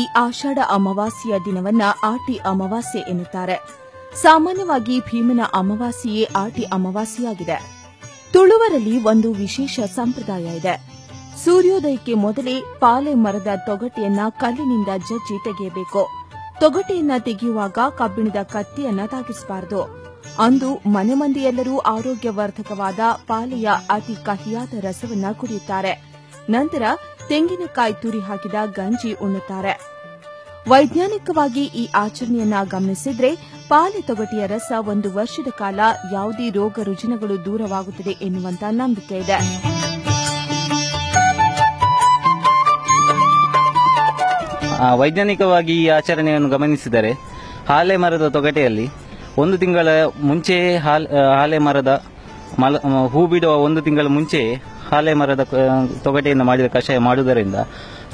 ಈ ಆಷಾಢ ಅಮಾವಾಸ್ಯೆಯ ದಿನವನ್ನ ಆಟಿ ಅಮಾವಾಸ್ಯೆ ಎನ್ನುತ್ತಾರೆ. ಸಾಮಾನ್ಯವಾಗಿ ಭೀಮನ ಅಮಾವಾಸ್ಯೆಯೇ ಆಟಿ ಅಮಾವಾಸ್ಯೆಯಾಗಿದೆ. ತುಳುವರಲ್ಲಿ ಒಂದು ವಿಶೇಷ ಸಂಪ್ರದಾಯ ಇದೆ. ಸೂರ್ಯೋದಯಕ್ಕೆ ಮೊದಲೇ ಪಾಲೆ ಮರದ ತೊಗಟೆಯನ್ನ ಕಲ್ಲಿನಿಂದ ಜಜ್ಜಿ ತೆಗೆಯಬೇಕು. ತೊಗಟೆಯನ್ನ ತೆಗೆಯುವಾಗ ಕಬ್ಬಿಣದ ಕತ್ತಿಯನ್ನ ತಾಗಿಸಬಾರದು. ಅಂದು ಮನೆ ಮಂದಿಯೆಲ್ಲರೂ ಆರೋಗ್ಯವರ್ಧಕವಾದ ಪಾಲೆಯ ಅತಿ ಕಹಿಯಾದ ರಸವನ್ನ ಕುಡಿಯುತ್ತಾರೆ. ನಂತರ ತೆಂಗಿನಕಾಯಿ ತುರಿ ಹಾಕಿದ ಗಂಜಿ ಉಣ್ಣುತ್ತಾರೆ. ವೈಜ್ಞಾನಿಕವಾಗಿ ಈ ಆಚರಣೆಯನ್ನ ಗಮನಿಸಿದ್ರೆ ಪಾಲೆ ತೊಗಟೆಯ ರಸ 1 ವರ್ಷದ ಕಾಲ ಯಾವುದೇ ರೋಗ ರುಜಿನಗಳು ದೂರವಾಗುತ್ತದೆ ಎನ್ನುವಂತ ನಂಬಿಕೆ ಇದೆ. ವೈಜ್ಞಾನಿಕವಾಗಿ ಈ ಆಚರಣೆಯನ್ನು ಗಮನಿಸಿದರೆ ಹಾಲೆ ಮರದ ತೊಗಟೆಯಲ್ಲಿ 1 ತಿಂಗಳ ಮುಂಚೆ ಹಾಲೆ ಮರದ ಹೂ ಬಿಡುವ 1 ತಿಂಗಳ ಮುಂಚೆ ಹಾಲೆ ಮರದ ತೊಗಟೆಯನ್ನು ಮಾಡಿದ ಕಷಾಯ ಮಾಡುವುದರಿಂದ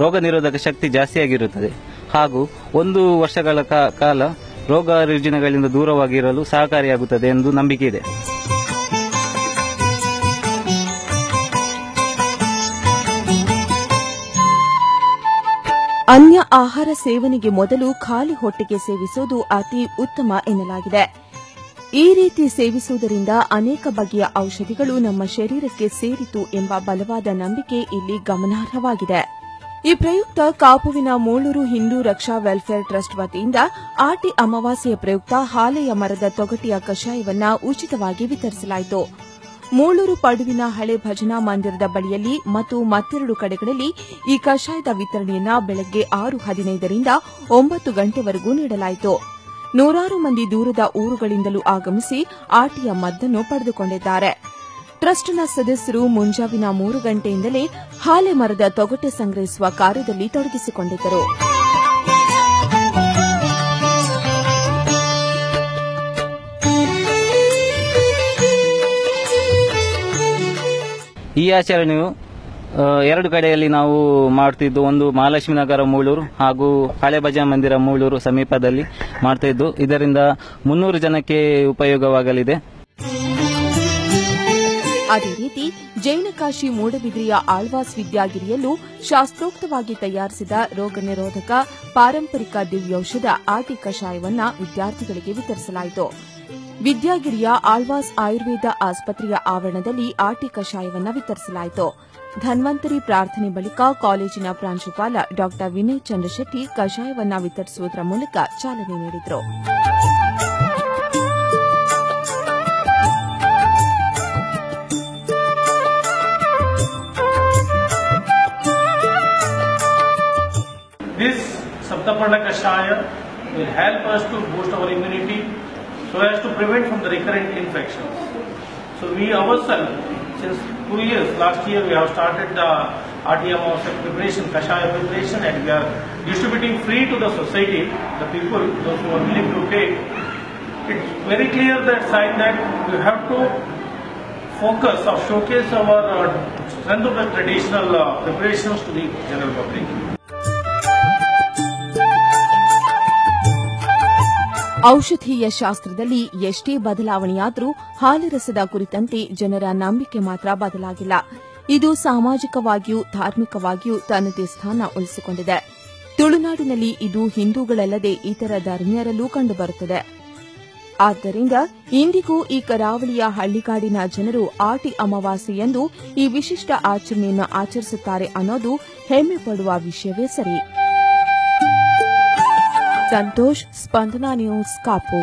ರೋಗ ನಿರೋಧಕ ಶಕ್ತಿ ಜಾಸ್ತಿಯಾಗಿರುತ್ತದೆ ಹಾಗೂ 1 ವರ್ಷಗಳ ಕಾಲ ರೋಗ ರುಜಿನಗಳಿಂದ ದೂರವಾಗಿರಲು ಸಹಕಾರಿಯಾಗುತ್ತದೆ ಎಂದು ನಂಬಿಕೆ ಇದೆ. ಅನ್ಯ ಆಹಾರ ಸೇವನೆಗೆ ಮೊದಲು ಖಾಲಿ ಹೊಟ್ಟೆಗೆ ಸೇವಿಸುವುದು ಅತಿ ಉತ್ತಮ ಎನ್ನಲಾಗಿದೆ. ಈ ರೀತಿ ಸೇವಿಸುವುದರಿಂದ ಅನೇಕ ಬಗೆಯ ಔಷಧಿಗಳು ನಮ್ಮ ಶರೀರಕ್ಕೆ ಸೇರಿತು ಎಂಬ ಬಲವಾದ ನಂಬಿಕೆ ಇಲ್ಲಿ ಗಮನಾರ್ಹವಾಗಿದೆ. ಈ ಪ್ರಯುಕ್ತ ಕಾಪುವಿನ ಮೂಳೂರು ಹಿಂದೂ ರಕ್ಷಾ ವೆಲ್ಫೇರ್ ಟ್ರಸ್ಟ್ ವತಿಯಿಂದ ಆಟಿ ಅಮಾವಾಸ್ಯೆಯ ಪ್ರಯುಕ್ತ ಹಾಲೆಯ ಮರದ ತೊಗಟೆಯ ಕಷಾಯವನ್ನ ಉಚಿತವಾಗಿ ವಿತರಿಸಲಾಯಿತು. ಮೂಳೂರು ಪಡುವಿನ ಹಳೆ ಭಜನಾ ಮಂದಿರದ ಬಳಿಯಲ್ಲಿ ಮತ್ತು ಮತ್ತೆರಡು ಕಡೆಗಳಲ್ಲಿ ಈ ಕಷಾಯದ ವಿತರಣೆಯನ್ನ ಬೆಳಗ್ಗೆ 6:15 ರಿಂದ 9 ಗಂಟೆವರೆಗೂ ನೀಡಲಾಯಿತು. ನೂರಾರು ಮಂದಿ ದೂರದ ಊರುಗಳಿಂದಲೂ ಆಗಮಿಸಿ ಆಟಿಯ ಮದ್ದನ್ನು ಪಡೆದುಕೊಂಡಿದ್ದಾರೆ. ಟ್ರಸ್ಟ್ನ ಸದಸ್ಯರು ಮುಂಜಾವಿನ 3 ಗಂಟೆಯಿಂದಲೇ ಹಾಲೆ ಮರದ ತೊಗಟೆ ಸಂಗ್ರಹಿಸುವ ಕಾರ್ಯದಲ್ಲಿ ತೊಡಗಿಸಿಕೊಂಡಿದ್ದರು. ಈ ಆಚರಣೆಯು 2 ಕಡೆಯಲ್ಲಿ ನಾವು ಮಾಡುತ್ತಿದ್ದು, ಒಂದು ಮಹಾಲಕ್ಷ್ಮೀ ನಗರ ಮೂಳೂರು ಹಾಗೂ ಹಳೆ ಭಜನಾ ಮಂದಿರ ಮೂಳೂರು ಸಮೀಪದಲ್ಲಿ ಮಾಡ್ತಿದ್ದು, ಇದರಿಂದ 300 ಜನಕ್ಕೆ ಉಪಯೋಗವಾಗಲಿದೆ. ಅದೇ ರೀತಿ ಜೈನಕಾಶಿ ಮೂಡಬಿದ್ರಿಯ ಆಳ್ವಾಸ್ ವಿದ್ಯಾಗಿರಿಯಲ್ಲೂ ಶಾಸ್ತ್ರೋಕ್ತವಾಗಿ ತಯಾರಿಸಿದ ರೋಗ ನಿರೋಧಕ ಪಾರಂಪರಿಕ ದಿವ್ಯೌಷಧ ಆಟಿ ಕಷಾಯವನ್ನ ವಿದ್ಯಾರ್ಥಿಗಳಿಗೆ ವಿತರಿಸಲಾಯಿತು. ವಿದ್ಯಾಗಿರಿಯ ಆಳ್ವಾಸ್ ಆಯುರ್ವೇದ ಆಸ್ಪತ್ರೆಯ ಆವರಣದಲ್ಲಿ ಆಟಿ ಕಷಾಯವನ್ನ ವಿತರಿಸಲಾಯಿತು. ಧನ್ವಂತರಿ ಪ್ರಾರ್ಥನೆ ಬಳಿಕ ಕಾಲೇಜಿನ ಪ್ರಾಂಶುಪಾಲ ಡಾ ವಿನಯ್ ಚಂದ್ರಶೆಟ್ಟಿ ಕಷಾಯವನ್ನ ವಿತರಿಸುವುದರ ಮೂಲಕ ಚಾಲನೆ ನೀಡಿದರು. This Saptaparna Kashaya will help us to boost our immunity so as to prevent from the recurrent infections. So we ourselves, since 2 years, last year we have started the RTMOS preparation, Kashaya preparation, and we are distributing free to the society, the people, those who are willing to take. It's very clear that sign that we have to focus or showcase our strength of the traditional preparations to the general public. ಔಷಧೀಯ ಶಾಸ್ತ್ರದಲ್ಲಿ ಎಷ್ಟೇ ಬದಲಾವಣೆಯಾದರೂ ಹಾಲಿರಸದ ಕುರಿತಂತೆ ಜನರ ನಂಬಿಕೆ ಮಾತ್ರ ಬದಲಾಗಿಲ್ಲ. ಇದು ಸಾಮಾಜಿಕವಾಗಿಯೂ ಧಾರ್ಮಿಕವಾಗಿಯೂ ತನ್ನದೇ ಸ್ಥಾನ ಉಳಿಸಿಕೊಂಡಿದೆ. ತುಳುನಾಡಿನಲ್ಲಿ ಇದು ಹಿಂದೂಗಳಲ್ಲದೆ ಇತರ ಧರ್ಮೀಯರಲ್ಲೂ ಕಂಡುಬರುತ್ತದೆ. ಆದ್ದರಿಂದ ಇಂದಿಗೂ ಈ ಕರಾವಳಿಯ ಹಳ್ಳಿಗಾಡಿನ ಜನರು ಆಟಿ ಅಮಾವಾಸ್ಯೆಯಂದು ಈ ವಿಶಿಷ್ಟ ಆಚರಣೆಯನ್ನು ಆಚರಿಸುತ್ತಾರೆ ಅನ್ನೋದು ಹೆಮ್ಮೆ ಪಡುವ ವಿಷಯವೇ ಸರಿ. ಸಂತೋಷ್, ಸ್ಪಂದನಾ ನ್ಯೂಸ್, ಕಾಪು.